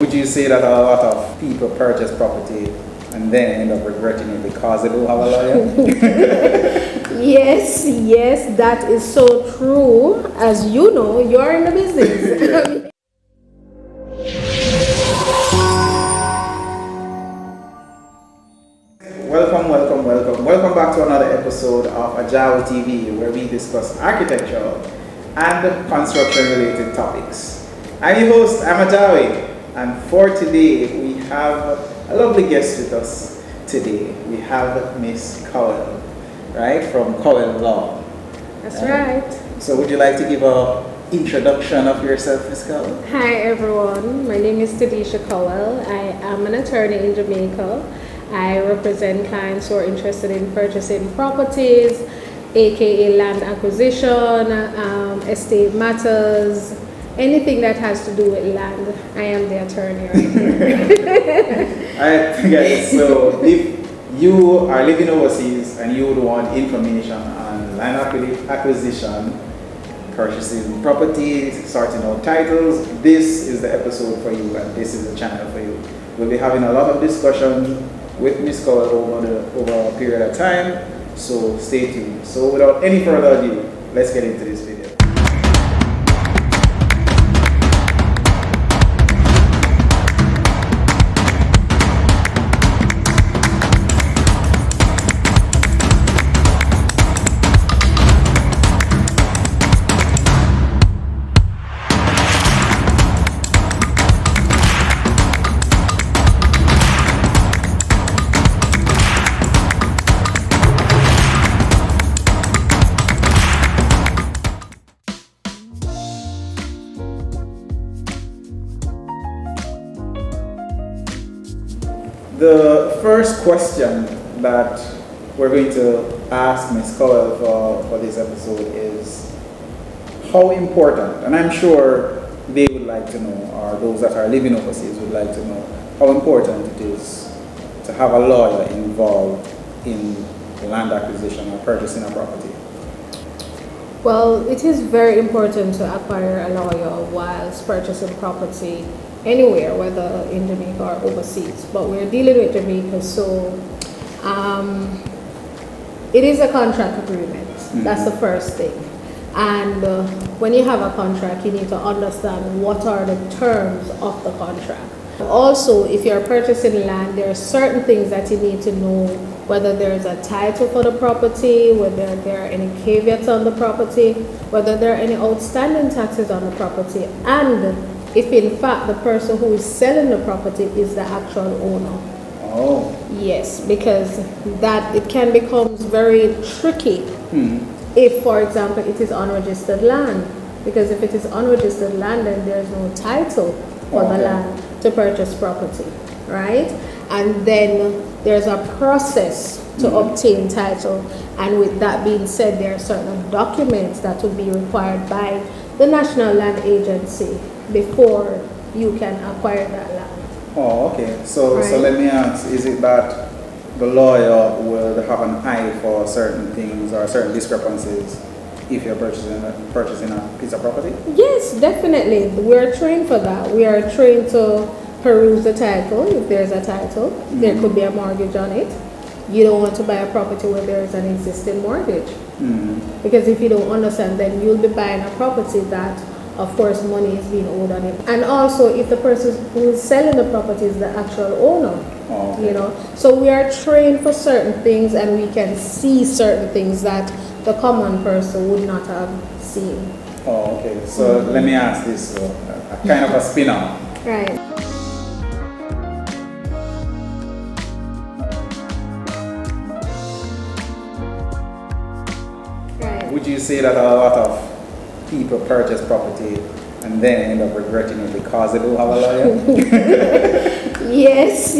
Would you say that a lot of people purchase property and then end up regretting it because they don't have a lawyer? Yes, that is so true. As you know, you're in the business. Welcome back to another episode of AJAWI TV, where we discuss architectural and construction-related topics. I'm your host, AJAWI, and for today we have a lovely guest with us today. We have Miss COWELL, right, from COWELL Law. That's right. So would you like to give an introduction of yourself, Miss COWELL? Hi everyone, my name is TEDESHA COWELL. I am an attorney in Jamaica. I represent clients who are interested in purchasing properties, aka land acquisition, estate matters, anything that has to do with land. I am the attorney right here. Alright, guys, so if you are living overseas and you would want information on land acquisition, purchasing properties, sorting out titles, this is the episode for you and this is the channel for you. We'll be having a lot of discussion with Miss COWELL over a period of time, so stay tuned. So without any further ado, let's get into this video. The first question that we're going to ask Ms. COWELL for this episode is how important, and I'm sure they would like to know, or those that are living overseas would like to know, how important it is to have a lawyer involved in land acquisition or purchasing a property. Well, it is very important to acquire a lawyer whilst purchasing property anywhere, whether in Jamaica or overseas. But we're dealing with Jamaica, so it is a contract agreement. Mm-hmm. That's the first thing. And when you have a contract, you need to understand what are the terms of the contract. Also, if you're purchasing land, there are certain things that you need to know, whether there's a title for the property, whether there are any caveats on the property, whether there are any outstanding taxes on the property, and if in fact the person who is selling the property is the actual owner. Oh. Yes, because that it can become very tricky if, for example, it is unregistered land. Because if it is unregistered land, then there's no title for the land to purchase property, right? And then there's a process to obtain title. And with that being said, there are certain documents that will be required by the National Land Agency before you can acquire that land. Oh, okay. So, right. So let me ask, is it that the lawyer will have an eye for certain things or certain discrepancies if you're purchasing a piece of property? Yes, definitely. We're trained for that. We are trained to peruse the title, if there's a title. There could be a mortgage on it. You don't want to buy a property where there is an existing mortgage. Because if you don't understand, then you'll be buying a property that, of course, money is being owed on it. And also, if the person who is selling the property is the actual owner, you know. So we are trained for certain things, and we can see certain things that the common person would not have seen. Oh, okay. So let me ask this, a kind of a spin-off. Right. Would you say that a lot of people purchase property and then end up regretting it because they don't have a lawyer? Yes,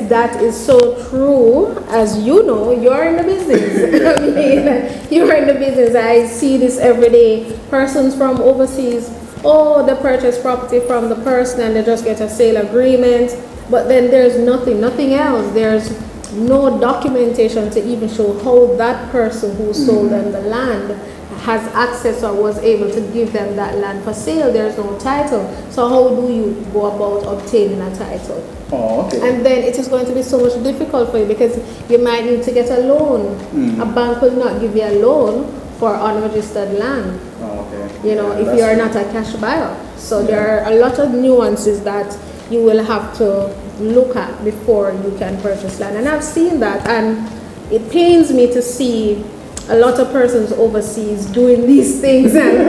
that is so true. As you know, you're in the business. I mean, you're in the business. I see this every day. Persons from overseas, they purchase property from the person and they just get a sale agreement. But then there's nothing else. There's no documentation to even show how that person who sold them the land has access or was able to give them that land for sale. There's no title. So how do you go about obtaining a title? Oh, okay. And then it is going to be so much difficult for you because you might need to get a loan. A bank will not give you a loan for unregistered land. Oh, okay. You know, if you are not a cash buyer. So there are a lot of nuances that you will have to look at before you can purchase land. And I've seen that, and it pains me to see a lot of persons overseas doing these things and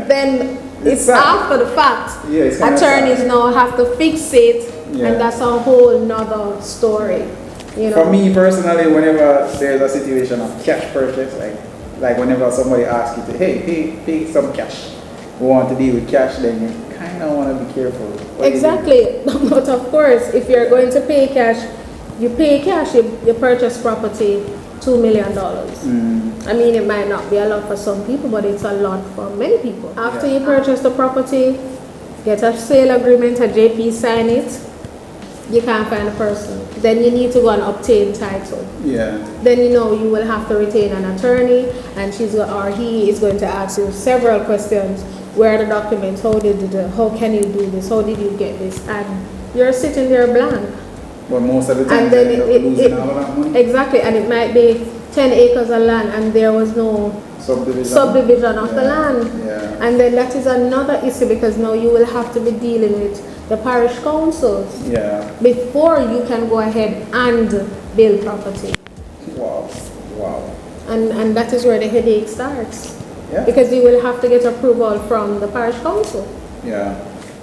then it's after the fact. Yeah, it's attorneys now have to fix it, and that's a whole nother story. You know? For me personally, whenever there's a situation of cash purchase, like whenever somebody asks you to, hey, pay some cash, we want to deal with cash, then you kind of want to be careful. Exactly. But of course, if you're going to pay cash, you purchase property, $2 million. I mean, it might not be a lot for some people, but it's a lot for many people. After you purchase the property, get a sale agreement, a JP sign it, you can't find a person. Then you need to go and obtain title. Yeah. Then you will have to retain an attorney, and he is going to ask you several questions. Where are the documents? How can you do this? How did you get this? And you're sitting there blank. But most of the time, and then losing all of that money. Exactly, and it might be 10 acres of land, and there was no subdivision of the land. Yeah. And then that is another issue, because now you will have to be dealing with the parish councils before you can go ahead and build property. Wow. And that is where the headache starts. Yeah. Because you will have to get approval from the parish council. Yeah.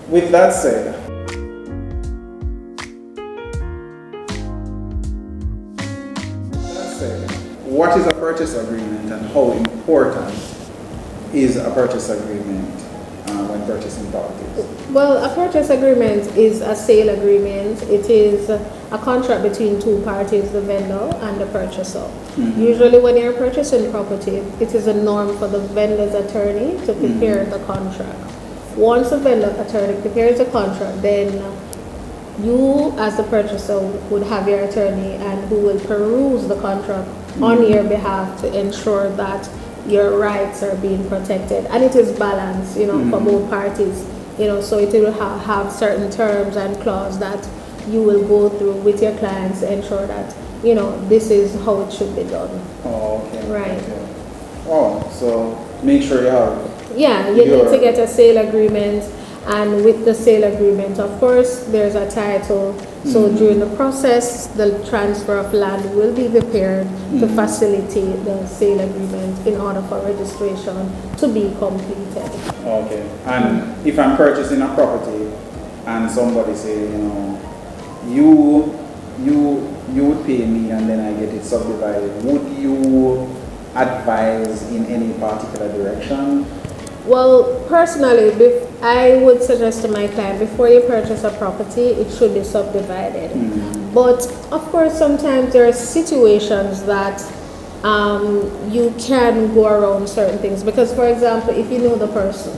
With that said, what is a purchase agreement and how important is a purchase agreement when purchasing properties? Well, a purchase agreement is a sale agreement. It is a contract between two parties, the vendor and the purchaser. Usually when you're purchasing property, it is a norm for the vendor's attorney to prepare the contract. Once the vendor attorney prepares the contract, then you as the purchaser would have your attorney and who will peruse the contract on your behalf to ensure that your rights are being protected, and it is balanced, for both parties, so it will have certain terms and clauses that you will go through with your clients to ensure that, this is how it should be done. Oh, okay. Right. Okay. Oh, so make sure you have. Yeah, you need to get a sale agreement, and with the sale agreement, of course, there's a title. So during the process, the transfer of land will be prepared to facilitate the sale agreement in order for registration to be completed. Okay. And if I'm purchasing a property and somebody say, you would pay me and then I get it subdivided, would you advise in any particular direction? Well, personally, I would suggest to my client, before you purchase a property, it should be subdivided. But of course, sometimes there are situations that you can go around certain things. Because, for example, if you know the person,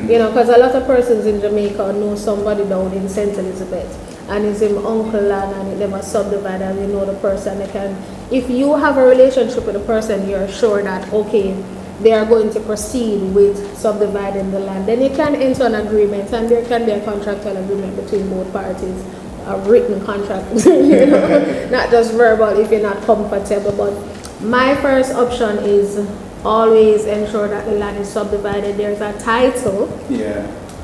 because a lot of persons in Jamaica know somebody down in St. Elizabeth, and it's him uncle land, and they must subdivide, and you know the person. If you have a relationship with the person, you're sure that, okay, they are going to proceed with subdividing the land, then you can enter an agreement, and there can be a contractual agreement between both parties, a written contract, not just verbal if you're not comfortable. But my first option is always ensure that the land is subdivided, there's a title,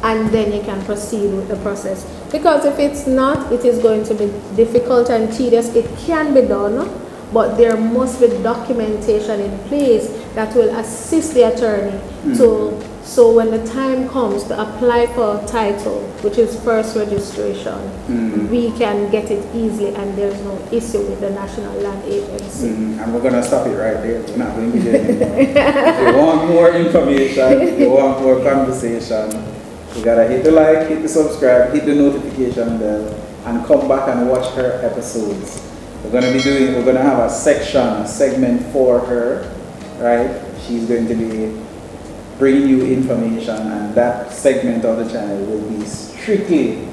and then you can proceed with the process. Because if it's not, it is going to be difficult and tedious. It can be done, but there must be documentation in place that will assist the attorney so when the time comes to apply for title, which is first registration, we can get it easily and there's no issue with the National Land Agency. And we're going to stop it right there. We're not going to get anymore. If you want more information, if you want more conversation, you got to hit the like, hit the subscribe, hit the notification bell, and come back and watch her episodes. We're going to have a segment for her, right? She's going to be bringing you information, and that segment of the channel will be strictly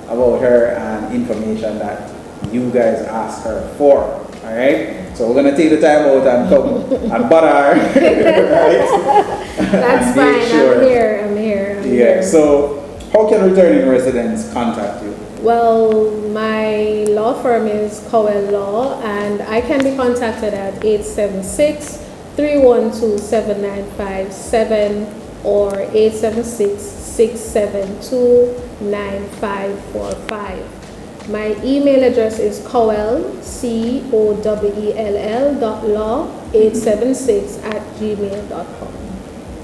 about her and information that you guys ask her for. Alright? So we're gonna take the time out and come and butter. Right? That's And fine. make sure. I'm here. I'm Yeah, here. so how can returning residents contact you? Well, my law firm is COWELL Law, and I can be contacted at 876-312-7957 or 876-672-9545. My email address is COWELL, COWELL.law876@gmail.com.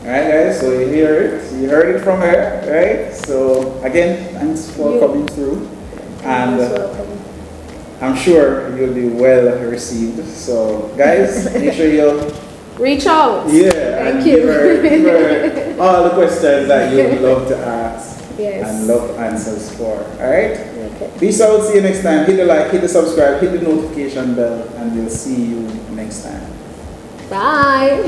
Alright guys, so you hear it. You heard it from her, right? So again, thanks for coming through. And You're welcome. I'm sure you'll be well received. So guys, make sure you Reach out. and Thank you. give her all the questions that you would love to ask Yes. and love answers for. Alright? Okay. Peace out, see you next time. Hit the like, hit the subscribe, hit the notification bell, and we'll see you next time. Bye.